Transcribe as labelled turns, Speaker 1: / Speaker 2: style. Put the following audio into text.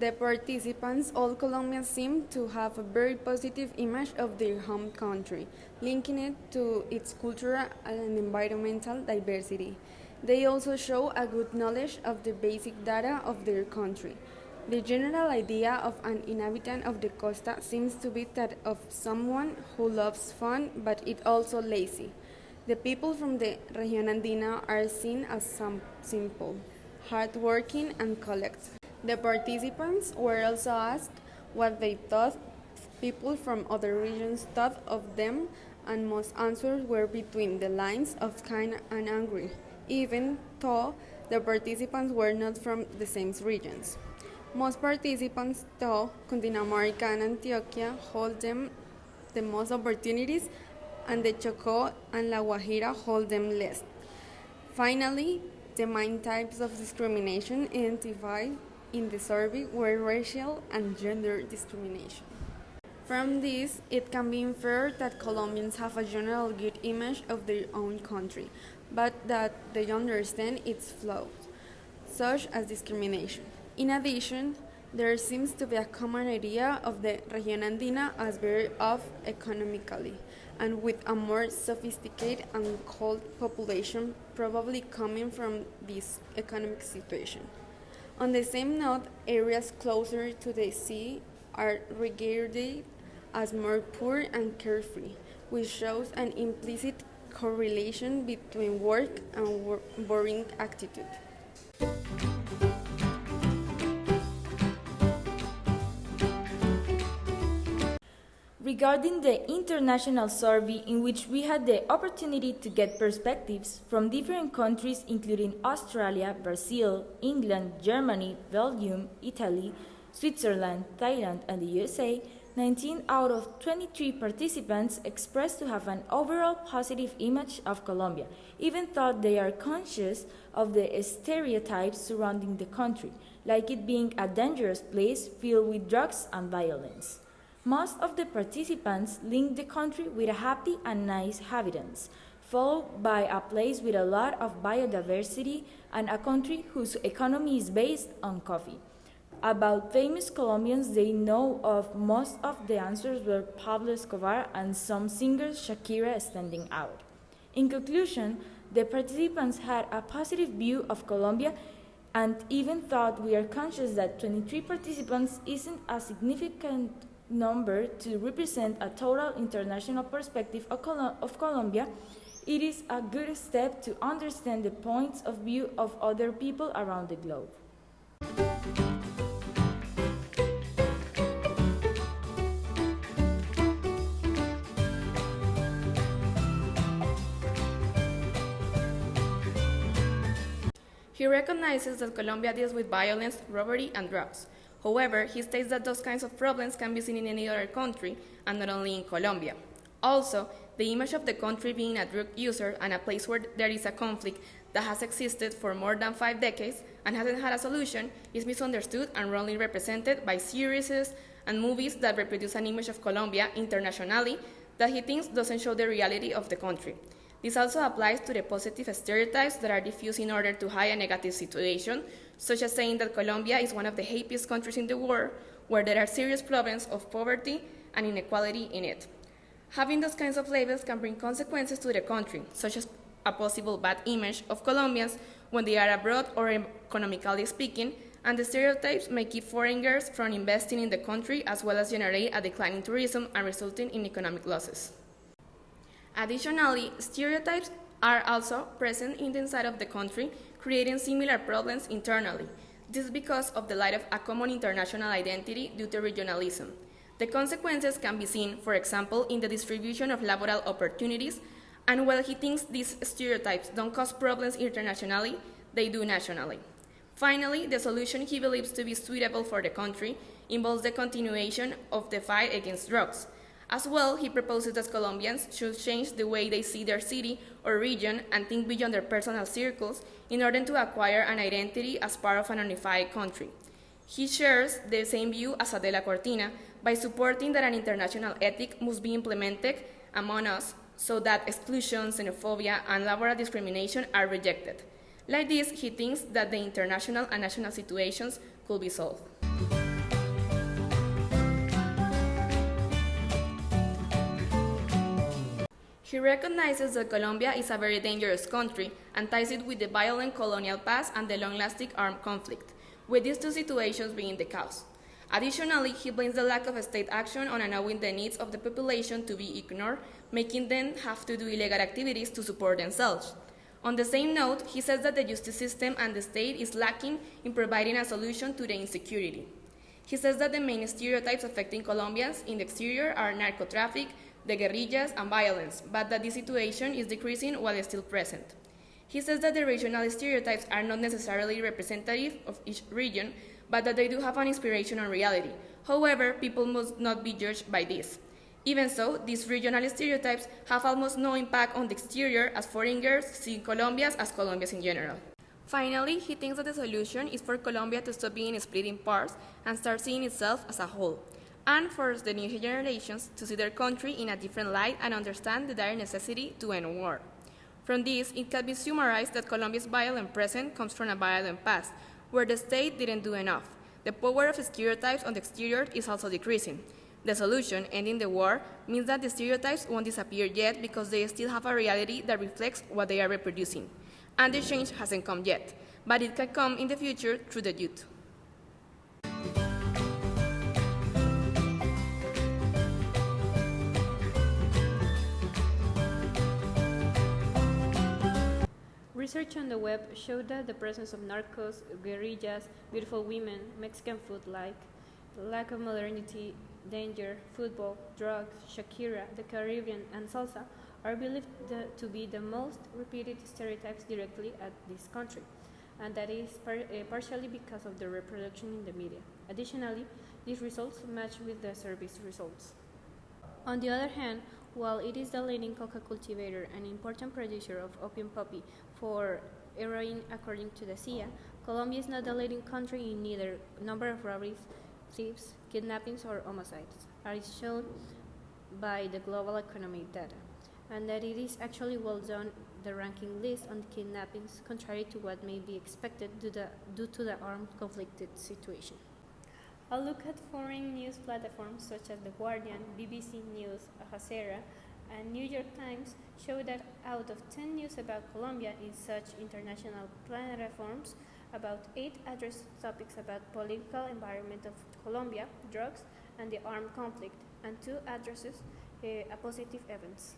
Speaker 1: The participants, all Colombians, seem to have a very positive image of their home country, linking it to its cultural and environmental diversity. They also show a good knowledge of the basic data of their country. The general idea of an inhabitant of the costa seems to be that of someone who loves fun but is also lazy. The people from the Región Andina are seen as simple, hardworking, and collect. The participants were also asked what they thought people from other regions thought of them, and most answers were between the lines of kind and angry, even though the participants were not from the same regions. Most participants thought Cundinamarca and Antioquia hold them the most opportunities, and the Chocó and La Guajira hold them less. Finally, the main types of discrimination identified in the survey were racial and gender discrimination. From this, it can be inferred that Colombians have a general good image of their own country, but that they understand its flaws, such as discrimination. In addition, there seems to be a common idea of the Región Andina as better off economically, and with a more sophisticated and cold population probably coming from this economic situation. On the same note, areas closer to the sea are regarded as more poor and carefree, which shows an implicit correlation between work and boring attitude.
Speaker 2: Regarding the international survey, in which we had the opportunity to get perspectives from different countries including Australia, Brazil, England, Germany, Belgium, Italy, Switzerland, Thailand, and the USA, 19 out of 23 participants expressed to have an overall positive image of Colombia, even though they are conscious of the stereotypes surrounding the country, like it being a dangerous place filled with drugs and violence. Most of the participants linked the country with a happy and nice inhabitants, followed by a place with a lot of biodiversity and a country whose economy is based on coffee. About famous Colombians they know of, most of the answers were Pablo Escobar and some singers, Shakira standing out. In conclusion, the participants had a positive view of Colombia, and even though we are conscious that 23 participants isn't a significant number to represent a total international perspective of Colombia, it is a good step to understand the points of view of other people around the globe.
Speaker 3: He recognizes that Colombia deals with violence, robbery, and drugs. However, he states that those kinds of problems can be seen in any other country, and not only in Colombia. Also, the image of the country being a drug user and a place where there is a conflict that has existed for more than 5 decades and hasn't had a solution is misunderstood and wrongly represented by series and movies that reproduce an image of Colombia internationally that he thinks doesn't show the reality of the country. This also applies to the positive stereotypes that are diffused in order to hide a negative situation, such as saying that Colombia is one of the happiest countries in the world, where there are serious problems of poverty and inequality in it. Having those kinds of labels can bring consequences to the country, such as a possible bad image of Colombians when they are abroad or economically speaking, and the stereotypes may keep foreigners from investing in the country, as well as generate a decline in tourism and resulting in economic losses. Additionally, stereotypes are also present in the inside of the country, creating similar problems internally. This is because of the lack of a common international identity due to regionalism. The consequences can be seen, for example, in the distribution of laboral opportunities, and while he thinks these stereotypes don't cause problems internationally, they do nationally. Finally, the solution he believes to be suitable for the country involves the continuation of the fight against drugs. As well, he proposes that Colombians should change the way they see their city or region and think beyond their personal circles in order to acquire an identity as part of an unified country. He shares the same view as Adela Cortina by supporting that an international ethic must be implemented among us so that exclusion, xenophobia, and laboral discrimination are rejected. Like this, he thinks that the international and national situations could be solved. He recognizes that Colombia is a very dangerous country and ties it with the violent colonial past and the long-lasting armed conflict, with these two situations being the cause. Additionally, he blames the lack of state action on allowing the needs of the population to be ignored, making them have to do illegal activities to support themselves. On the same note, he says that the justice system and the state is lacking in providing a solution to the insecurity. He says that the main stereotypes affecting Colombians in the exterior are narco-traffic, the guerrillas, and violence, but that this situation is decreasing while still present. He says that the regional stereotypes are not necessarily representative of each region, but that they do have an inspiration on reality. However, people must not be judged by this. Even so, these regional stereotypes have almost no impact on the exterior, as foreigners see Colombians as Colombians in general. Finally, he thinks that the solution is for Colombia to stop being split in parts and start seeing itself as a whole, and for the new generations to see their country in a different light and understand the dire necessity to end war. From this, it can be summarized that Colombia's violent present comes from a violent past, where the state didn't do enough. The power of stereotypes on the exterior is also decreasing. The solution, ending the war, means that the stereotypes won't disappear yet because they still have a reality that reflects what they are reproducing. And the change hasn't come yet, but it can come in the future through the youth.
Speaker 4: Research on the web showed that the presence of narcos, guerrillas, beautiful women, Mexican food like lack of modernity, danger, football, drugs, Shakira, the Caribbean, and salsa are believed to be the most repeated stereotypes directly at this country, and that is partially because of the reproduction in the media. Additionally, these results match with the survey's results. On the other hand, while it is the leading coca cultivator and important producer of opium poppy for heroin according to the CIA, Colombia is not the leading country in neither number of robberies, thefts, kidnappings, or homicides, as shown by the global economic data, and that it is actually well done the ranking list on kidnappings, contrary to what may be expected due to the armed conflicted situation. A look at foreign news platforms such as The Guardian, BBC News, Al Jazeera, and New York Times show that out of 10 news about Colombia in such international platforms, about 8 address topics about political environment of Colombia, drugs, and the armed conflict, and 2 addresses positive events.